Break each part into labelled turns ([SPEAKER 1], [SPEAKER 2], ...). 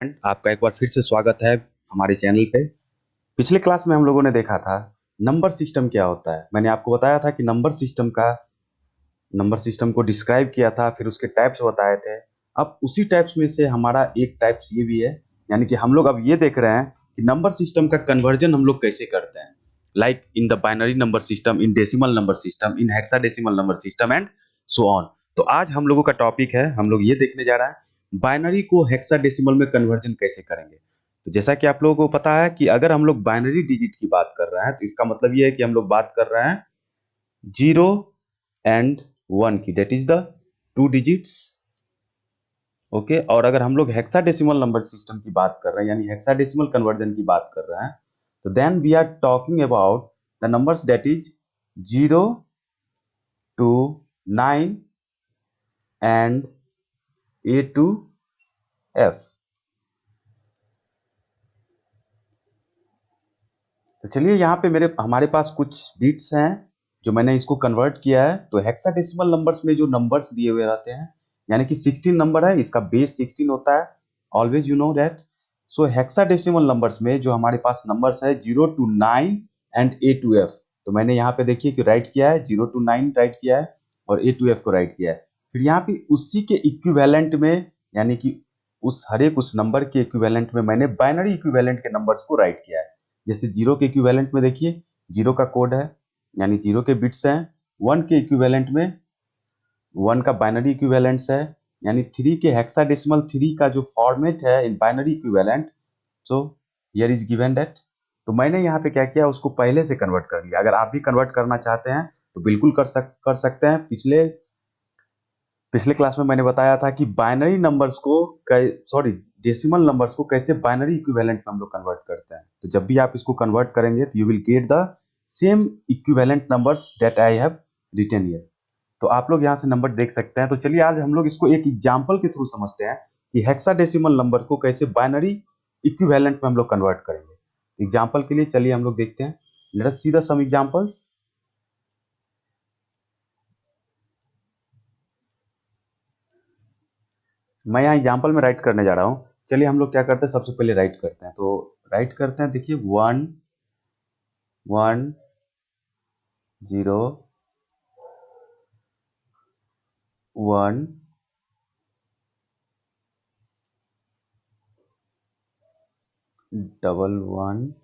[SPEAKER 1] आपका एक बार फिर से स्वागत है हमारे चैनल पे। पिछले क्लास में हम लोगों ने देखा था नंबर सिस्टम क्या होता है। मैंने आपको बताया था कि नंबर सिस्टम को डिस्क्राइब किया था, फिर उसके टाइप्स बताए थे। अब उसी टाइप्स में से हमारा एक टाइप्स ये भी है, यानी कि हम लोग अब ये देख रहे हैं कि नंबर सिस्टम का कन्वर्जन हम लोग कैसे करते हैं, like in the binary number system, in decimal number system, in hexadecimal number system and so on. तो आज हम लोगों का टॉपिक है, हम लोग ये देखने जा रहे हैं बाइनरी को हेक्साडेसिमल में कन्वर्जन कैसे करेंगे। तो जैसा कि आप लोगों को पता है कि अगर हम लोग बाइनरी डिजिट की बात कर रहे हैं तो इसका मतलब ये है कि हम लोग बात कर रहे हैं 0 एंड 1 की, that is the 2 digits. Okay, और अगर हम लोग हेक्साडेसिमल नंबर सिस्टम की बात कर रहे हैं यानी हेक्साडेसिमल कन्वर्जन की बात कर रहे हैं, तो then we are talking about the numbers that is 0 to 9 and A to F। तो चलिए यहाँ पे हमारे पास कुछ बिट्स हैं जो मैंने इसको कन्वर्ट किया है। तो हेक्साडेसिमल नंबर्स में जो नंबर्स दिए हुए रहते हैं, यानी कि 16 नंबर है, इसका बेस 16 होता है, always you know that. So hexadecimal numbers में जो हमारे पास नंबर्स है 0 to 9 and A to F, तो मैंने यहाँ पे देखिए कि राइट किया है, 0 to 9 राइट किया है और A to F को राइट किया है। फिर यहाँ पे उसी के इक्विवेलेंट में, यानी कि उस नंबर के इक्विवेलेंट में मैंने बाइनरी इक्विवेलेंट के नंबर्स को राइट किया है। जैसे 0 के इक्विवेलेंट में देखिए 0 का कोड है, यानी 0 के बिट्स हैं। 1 के इक्विवेलेंट में 1 का बाइनरी इक्विवेलेंट्स है, यानी 3 के हेक्साडेसिमल 3 का जो फॉर्मेट है in binary equivalent, so here is given that. तो मैंने यहाँ पे क्या किया, उसको पहले से कन्वर्ट कर लिया। अगर आप भी कन्वर्ट करना चाहते हैं तो बिल्कुल कर सकते हैं। पिछले पिछले क्लास में मैंने बताया था कि बाइनरी नंबर्स को सॉरी डेसिमल नंबर्स को कैसे बाइनरी इक्विवेलेंट में हम लोग कन्वर्ट करते हैं। तो जब भी आप इसको कन्वर्ट करेंगे तो you will get the same equivalent numbers that I have written here. तो आप लोग यहाँ से नंबर देख सकते हैं। तो चलिए आज हम लोग इसको एक एग्जांपल के थ्रू समझते हैं कि हेक्साडेसिमल नंबर को कैसे बाइनरी इक्विवेलेंट में हम लोग कन्वर्ट करेंगे। एग्जांपल के लिए चलिए हम लोग देखते हैं। Let us see the some examples. मैं यहाँ एग्जाम्पल में राइट करने जा रहा हूँ। चलिए हम लोग क्या करते हैं, सबसे पहले राइट करते हैं। तो राइट करते हैं, देखिए 1 1 0 1 1 1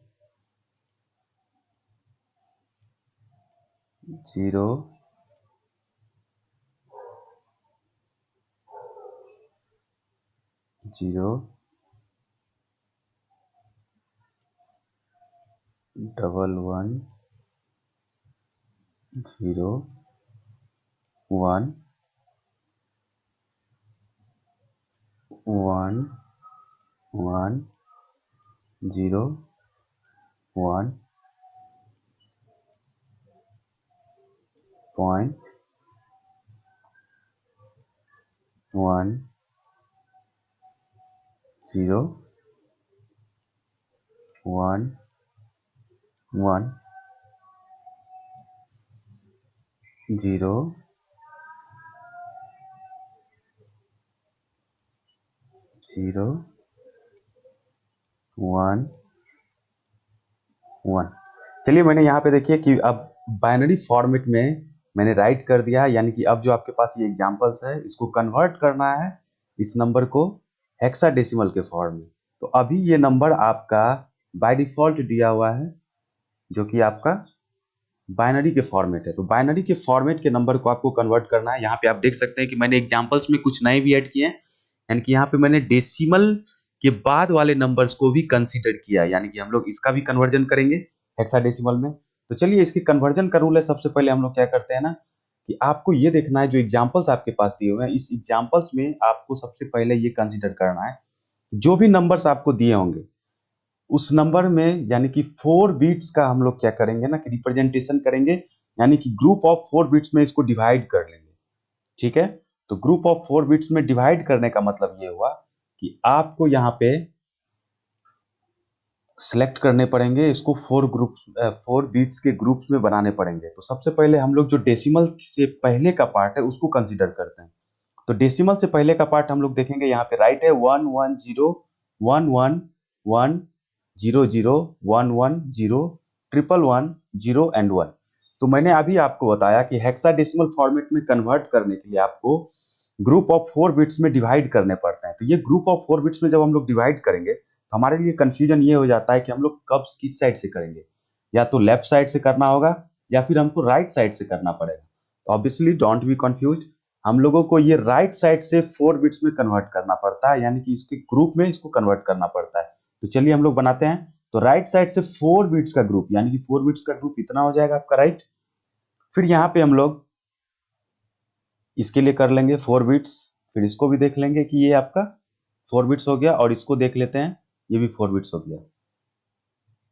[SPEAKER 1] 0 0 1 1 0 1 1 1 0 1 पॉइंट 1 0 1 1 0 0 1 1। चलिए मैंने यहाँ पे देखिए कि अब बाइनरी फॉर्मेट में मैंने राइट कर दिया है, यानी कि अब जो आपके पास ये एग्जांपल्स है इसको कन्वर्ट करना है इस नंबर को हेक्साडेसिमल के फॉर्म में। तो अभी ये नंबर आपका बाय डिफॉल्ट दिया हुआ है जो कि आपका बाइनरी के फॉर्मेट है। तो बाइनरी के फॉर्मेट के नंबर को आपको कन्वर्ट करना है। यहाँ पे आप देख सकते हैं कि मैंने एग्जांपल्स में कुछ नए भी ऐड किए हैं, यानी कि यहाँ पे मैंने डेसिमल के बाद वाले नंबर्स को भी कंसीडर किया है, यानी कि हम लोग इसका भी कन्वर्जन करेंगे हेक्साडेसिमल में। तो चलिए इसकी कन्वर्जन का रूल है, सबसे पहले हम लोग क्या करते हैं ना कि आपको ये देखना है जो एग्जांपल्स आपके पास दिए हुए हैं, इस एग्जांपल्स में आपको सबसे पहले ये कंसीडर करना है जो भी नंबर्स आपको दिए होंगे उस नंबर में, यानी कि 4 बिट्स का हम लोग क्या करेंगे ना कि रिप्रेजेंटेशन करेंगे, यानी कि ग्रुप ऑफ 4 बिट्स में इसको डिवाइड कर लेंगे। ठीक है, तो ग्रुप ऑफ 4 बिट्स में डिवाइड करने का मतलब ये हुआ कि आपको यहाँ पे सिलेक्ट करने पड़ेंगे, इसको 4 बिट्स के ग्रुप्स में बनाने पड़ेंगे। तो सबसे पहले हम लोग जो डेसिमल से पहले का पार्ट है उसको कंसीडर करते हैं। तो डेसिमल से पहले का पार्ट हम लोग देखेंगे, यहाँ पे राइट है 1 1 0 11101101101111 तो मैंने अभी आपको बताया कि हेक्साडेसिमल फॉर्मेट में कन्वर्ट करने के लिए आपको ग्रुप ऑफ 4 बिट्स में डिवाइड करने पड़ते हैं। तो ये ग्रुप ऑफ 4 बिट्स में जब हम लोग डिवाइड करेंगे तो हमारे लिए कंफ्यूजन ये हो जाता है कि हम लोग कब किस साइड से करेंगे, या तो लेफ्ट साइड से करना होगा या फिर हमको राइट साइड से करना पड़ेगा। तो ऑब्वियसली डोंट बी कंफ्यूज, हम लोगों को ये राइट साइड से 4 बिट्स में कन्वर्ट करना पड़ता है, यानी कि इसके ग्रुप में इसको कन्वर्ट करना पड़ता है। तो चलिए हम लोग बनाते हैं। तो राइट साइड से 4 बिट्स का ग्रुप, यानी कि 4 बिट्स का ग्रुप इतना हो जाएगा आपका, राइट। फिर यहाँ पे हम लोग इसके लिए कर लेंगे 4 बिट्स, फिर इसको भी देख लेंगे कि ये आपका 4 बिट्स हो गया, और इसको देख लेते हैं, ये भी 4 बिट्स हो गया।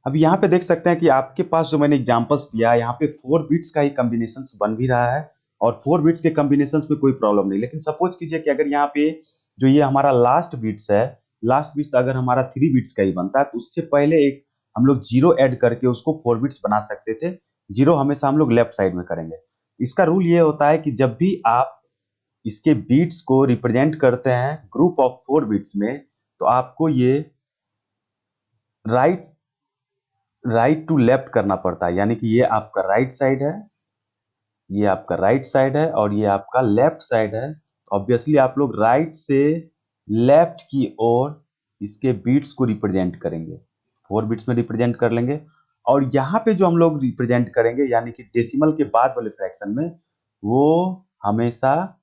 [SPEAKER 1] अब यहाँ पे देख सकते हैं कि आपके पास जो मैंने एग्जांपल्स दिया है, यहाँ पे 4 बिट्स का ही कॉम्बिनेशन बन भी रहा है, और 4 बिट्स के कॉम्बिनेशन में कोई प्रॉब्लम नहीं। लेकिन सपोज कीजिए कि अगर यहाँ पे जो ये हमारा लास्ट बिट्स है, लास्ट बिट्स अगर हमारा 3 बिट्स का ही बनता है, तो उससे पहले एक हम लोग जीरो ऐड करके उसको 4 बिट्स बना सकते थे। जीरो हमेशा हम लोग लेफ्ट साइड में करेंगे। इसका रूल ये होता है कि जब भी आप इसके बीट्स को रिप्रेजेंट करते हैं ग्रुप ऑफ 4 बिट्स में, तो आपको ये राइट राइट टू लेफ्ट करना पड़ता है, यानी कि ये आपका राइट साइड है, ये आपका राइट साइड है, और ये आपका लेफ्ट साइड है। ऑब्वियसली आप लोग राइट से लेफ्ट की ओर इसके बीट्स को रिप्रेजेंट करेंगे, 4 बिट्स में रिप्रेजेंट कर लेंगे। और यहाँ पे जो हम लोग रिप्रेजेंट करेंगे, यानी कि डेसिमल के बाद वाले फ्रैक्शन में, वो हमेशा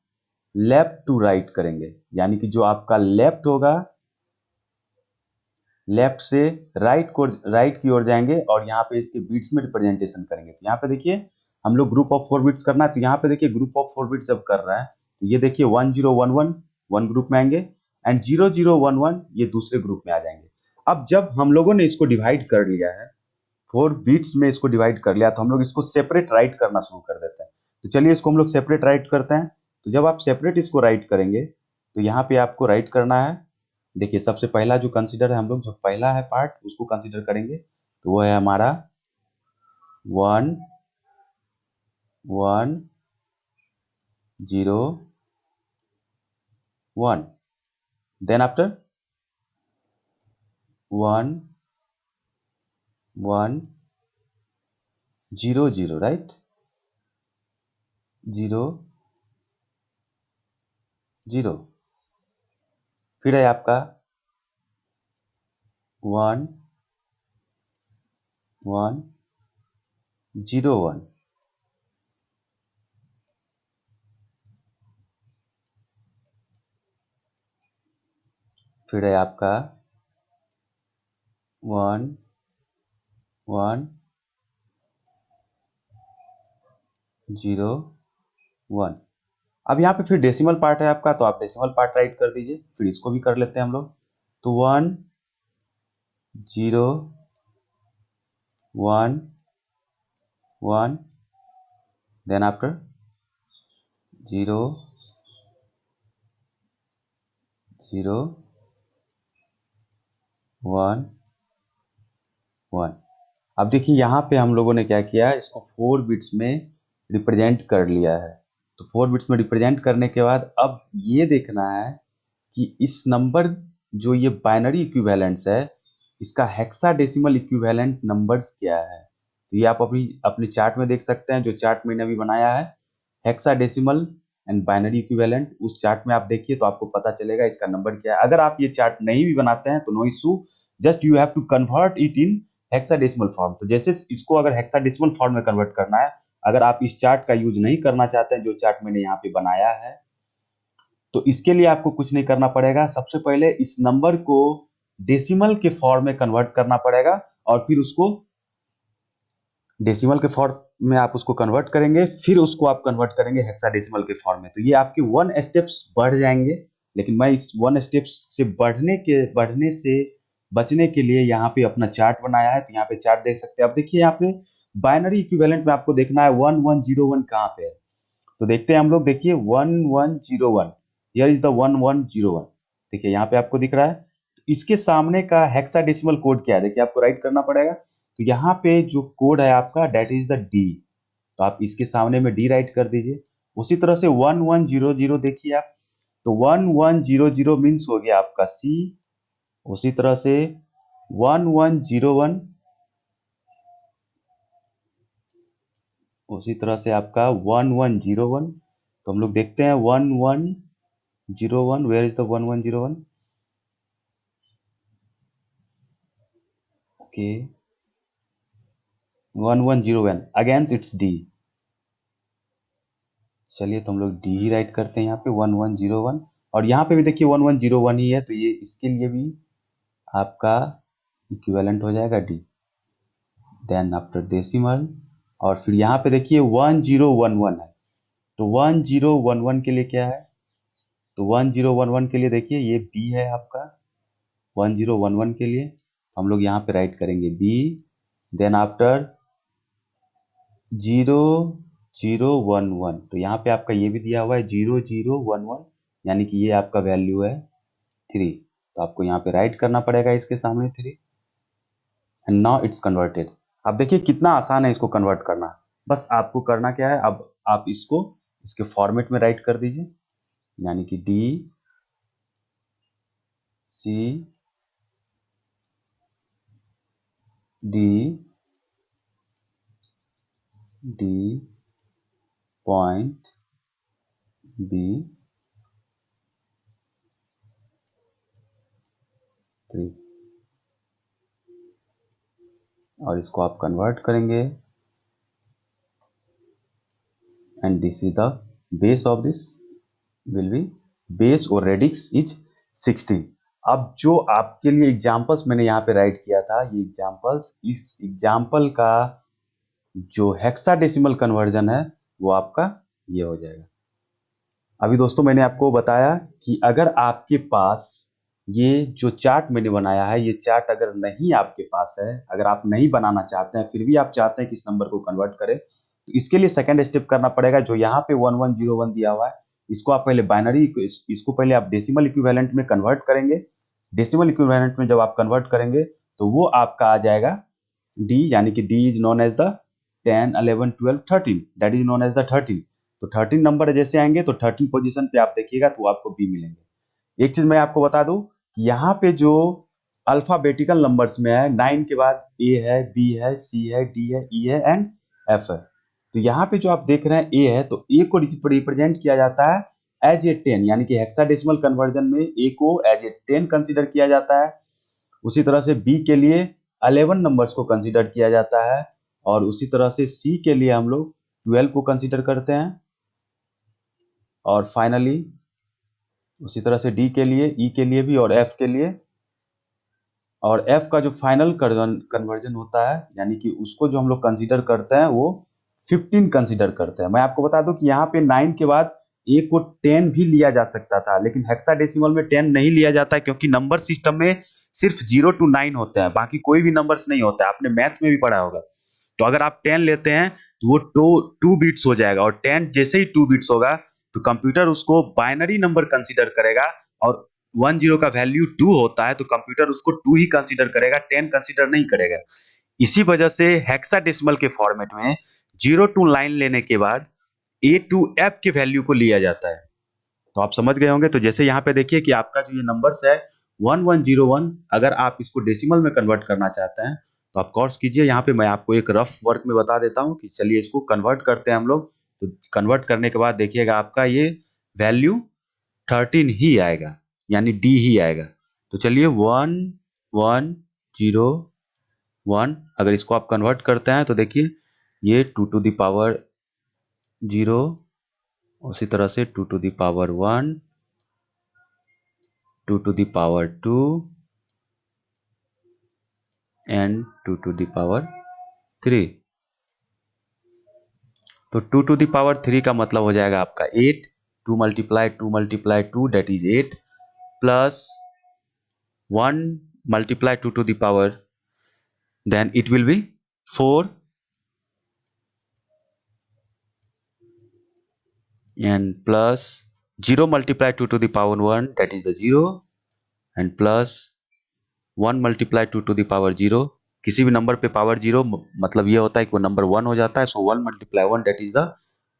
[SPEAKER 1] लेफ्ट टू राइट करेंगे, यानी कि जो आपका लेफ्ट होगा, लेफ्ट से राइट की ओर जाएंगे, और यहाँ पे इसके बीट्स में रिप्रेजेंटेशन करेंगे। तो यहाँ पे देखिए हम लोग ग्रुप ऑफ 4 बिट्स करना है, तो यहाँ पे देखिए ग्रुप ऑफ 4 बिट्स जब कर रहे हैं, तो ये देखिए 1011 वन ग्रुप में आएंगे, एंड 0011 ये दूसरे ग्रुप में आ जाएंगे। अब जब हम लोगों ने इसको डिवाइड कर लिया है, 4 बिट्स में इसको डिवाइड कर लिया, तो हम लोग इसको सेपरेट राइट करना शुरू कर देते हैं। तो चलिए इसको हम लोग सेपरेट राइट करते हैं। तो जब आप सेपरेट इसको राइट करेंगे, तो यहाँ पे आपको राइट करना है। देखिए सबसे पहला जो कंसीडर है, हम लोग जो पहला है पार्ट उसको कंसीडर करेंगे, तो वो है हमारा 1101, देन आफ्टर 1100, राइट, 00, फिर है आपका 1101, फिर है आपका 1101। अब यहाँ पे फिर डेसिमल पार्ट है आपका, तो आप डेसिमल पार्ट राइट कर दीजिए, फिर इसको भी कर लेते हैं हम लोग। तो 1011, देन आफ्टर 0011। अब देखिए यहाँ पे हम लोगों ने क्या किया है, इसको 4 बिट्स में रिप्रेजेंट कर लिया है। तो 4 बिट्स में रिप्रेजेंट करने के बाद अब ये देखना है कि इस नंबर जो ये बाइनरी इक्विवेलेंट्स है, इसका हेक्साडेसिमल इक्विवेलेंट नंबर्स क्या है। तो ये आप अभी अपने चार्ट में देख सकते हैं, जो चार्ट मैंने अभी बनाया है, हेक्साडेसिमल एंड बाइनरी इक्विवेलेंट, उस चार्ट में आप देखिए तो आपको पता चलेगा इसका नंबर क्या है। अगर आप ये चार्ट नहीं भी बनाते हैं तो no issue, just you have to convert it in hexadecimal form. तो जैसे इसको अगर हेक्साडेसिमल फॉर्म में कन्वर्ट करना है, अगर आप इस चार्ट का यूज नहीं करना चाहते हैं, जो चार्ट मैंने यहाँ पे बनाया है, तो इसके लिए आपको कुछ नहीं करना पड़ेगा। सबसे पहले इस नंबर को डेसिमल के फॉर्म में कन्वर्ट करना पड़ेगा, और फिर उसको डेसिमल के फॉर्म में आप उसको कन्वर्ट करेंगे, फिर उसको आप कन्वर्ट करेंगे हेक्साडेसिमल के फॉर्म में। तो ये आपके 1 स्टेप्स बढ़ जाएंगे। लेकिन मैं इस 1 स्टेप्स से बढ़ने से बचने के लिए यहाँ पे अपना चार्ट बनाया है। तो यहाँ पे चार्ट देख सकते हैं। अब देखिए यहाँ पे बाइनरी इक्विवेलेंट में आपको देखना है 1101 कहाँ पे है। तो देखते हैं हम लोग, देखिए 1101, हियर इज द 1101। देखिए यहाँ पे आपको दिख रहा है। इसके सामने का हेक्साडेसिमल कोड क्या है, देखिए आपको राइट करना पड़ेगा। तो यहाँ पे जो कोड है आपका, डेट इज द डी, तो आप इसके सामने में डी राइट कर दीजिए। उसी तरह से 1100 देखिए आप, तो 1100 मीन्स हो गया आपका सी, उसी तरह से 1101, उसी तरह से आपका 1101, तो हम लोग देखते हैं 1101, where is the 1101? Okay, 1101 against it's D. चलिए तो हम लोग डी ही राइट करते हैं यहाँ पे 1101, और यहाँ पे भी देखिए 1101 ही है, तो ये इसके लिए भी आपका इक्विवेलेंट हो जाएगा डी। देन आफ्टर डेसिमल, और फिर यहाँ पे देखिए 1011 है, तो 1011 के लिए क्या है? तो 1011 के लिए देखिए ये बी है आपका, 1011 के लिए हम लोग यहाँ पे राइट करेंगे बी। देन आफ्टर 0011, तो यहाँ पे आपका ये भी दिया हुआ है 0011, यानी कि ये आपका वैल्यू है 3, तो आपको यहाँ पे राइट करना पड़ेगा इसके सामने 3, एंड नाउ इट्स कन्वर्टेड। अब देखिए कितना आसान है इसको कन्वर्ट करना। बस आपको करना क्या है, अब आप इसको इसके फॉर्मेट में राइट कर दीजिए, यानी कि D C D D point B 3, और इसको आप कन्वर्ट करेंगे, and this is the base of this will be, base और रेडिक्स इज 16। अब जो आपके लिए एग्जांपल्स मैंने यहाँ पे राइट किया था, ये एग्जांपल्स, इस एग्जांपल का जो हेक्साडेसिमल कन्वर्जन है वो आपका ये हो जाएगा। अभी दोस्तों मैंने आपको बताया कि अगर आपके पास ये जो चार्ट मैंने बनाया है, ये चार्ट अगर नहीं आपके पास है, अगर आप नहीं बनाना चाहते हैं, फिर भी आप चाहते हैं कि इस नंबर को कन्वर्ट करें, तो इसके लिए सेकंड स्टेप करना पड़ेगा। जो यहाँ पे 1101 दिया हुआ है, इसको आप पहले बाइनरी, इसको पहले आप डेसिमल इक्विवेलेंट में कन्वर्ट करेंगे। डेसिमल इक्विवेलेंट में जब आप कन्वर्ट करेंगे तो वो आपका आ जाएगा डी, यानी कि D is known as the 10, 11, 12, 13, that is known as the 13। तो 13 नंबर जैसे आएंगे तो 13 पोजीशन पे आप देखिएगा तो आपको बी मिलेंगे। एक चीज मैं आपको बता दूं कि यहाँ पे जो अल्फाबेटिकल नंबर्स में है, 9 के बाद ए है, बी है, सी है, डी है, ई है एंड एफ है। तो यहाँ पे जो आप देख रहे हैं ए है, तो ए को रिप्रेजेंट किया जाता है एज ए 10, यानी कि हेक्साडेसिमल कन्वर्जन में ए को एज ए 10 कंसीडर किया जाता है। उसी तरह से बी के लिए 11 नंबर्स को कंसीडर किया जाता है, और उसी तरह से सी के लिए हम लोग 12 को कंसीडर करते हैं, और फाइनली उसी तरह से डी के लिए, ई के लिए भी, और एफ के लिए। और एफ का जो फाइनल कन्वर्जन होता है, यानी कि उसको जो हम लोग कंसीडर करते हैं वो 15 कंसीडर करते हैं। मैं आपको बता दूं कि यहाँ पे 9 के बाद ए को 10 भी लिया जा सकता था, लेकिन हेक्साडेसिमल में 10 नहीं लिया जाता है, क्योंकि नंबर सिस्टम में सिर्फ 0 to 9 होते हैं, बाकी कोई भी नंबर्स नहीं होता है। आपने मैथ्स में भी पढ़ा होगा। तो अगर आप 10 लेते हैं तो वो टू बिट्स हो जाएगा, और 10 जैसे ही 2 बिट्स होगा तो कंप्यूटर उसको बाइनरी नंबर कंसीडर करेगा, और 10 का वैल्यू 2 होता है तो कंप्यूटर उसको 2 ही कंसीडर करेगा, 10 कंसीडर नहीं करेगा। इसी वजह से हेक्साडेसिमल के फॉर्मेट में 0 to 9 लेने के बाद ए टू एफ के वैल्यू को लिया जाता है। तो आप समझ गए होंगे। तो जैसे यहाँ पे देखिए कि आपका जो ये नंबर्स है 1101, अगर आप इसको डेसिमल में कन्वर्ट करना चाहते हैं तो आप कोर्स कीजिए। यहाँ पे मैं आपको एक रफ वर्क में बता देता हूँ कि चलिए इसको कन्वर्ट करते हैं हम लोग। तो कन्वर्ट करने के बाद देखिएगा आपका ये वैल्यू 13 ही आएगा, यानी डी ही आएगा। तो चलिए 1101, अगर इसको आप कन्वर्ट करते हैं तो देखिए ये 2 to the power 0, उसी तरह से 2 to the power 1, 2 to the power 2 and 2 to the power 3। तो 2 to the power 3 का मतलब हो जाएगा आपका 8, 2 multiply 2 that is 8, plus 1 multiply 2 to the power, then it will be 4, and plus 0 multiply 2 to the power 1, that is the 0, and plus 1 multiply 2 to the power 0। किसी भी number पे power 0 मतलब ये होता है कि वो नंबर 1 हो जाता है, सो 1 multiply 1 that is the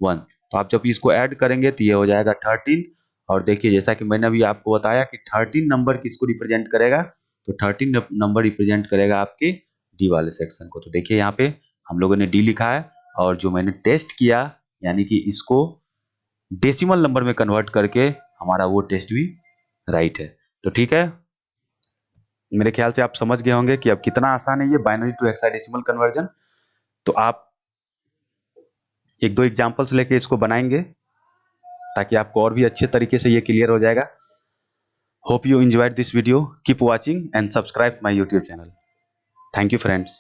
[SPEAKER 1] 1। तो आप जब इसको ऐड करेंगे तो ये हो जाएगा 13। और देखिए जैसा कि मैंने अभी आपको बताया कि 13 नंबर किसको रिप्रेजेंट करेगा, तो 13 नंबर रिप्रेजेंट करेगा आपके डी वाले सेक्शन को। तो देखिए यहाँ पे हम लोगों ने डी लिखा है, और जो मैंने टेस्ट किया यानी कि इसको डेसिमल नंबर में कन्वर्ट करके हमारा वो टेस्ट भी राइट है। तो ठीक है, मेरे ख्याल से आप समझ गए होंगे कि अब कितना आसान है ये बाइनरी टू हेक्साडेसिमल कन्वर्जन। तो आप एक दो एग्जांपल्स लेके इसको बनाएंगे ताकि आपको और भी अच्छे तरीके से ये क्लियर हो जाएगा। Hope you enjoyed this video. Keep watching and subscribe my YouTube channel. Thank you friends.